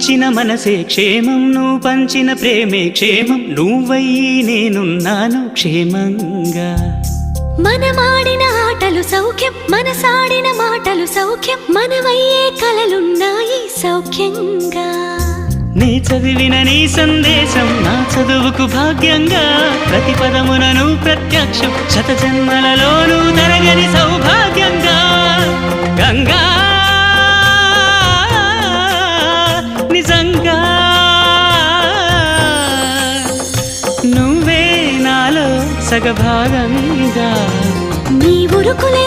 చిన్న మనసే క్షేమం నువ్వు పంచిన ప్రేమే క్షేమం నువ్వయ్యి నేనున్నాను క్షేమంగా మనమాడిన ఆటలు సౌఖ్యం మనసాడిన మాటలు సౌఖ్యం మనమయ్యే కలలున్నాయి సౌఖ్యంగా నీ చదివిన నీ సందేశం నా చదువుకు భాగ్యంగా ప్రతి పదమునను ప్రత్యక్షం శత జన్మలలోనూ తరగని సౌభాగ్యంగా గంగా నిజంగా నువ్వే నాలో సగభాగంగా నీ ఉరుకులే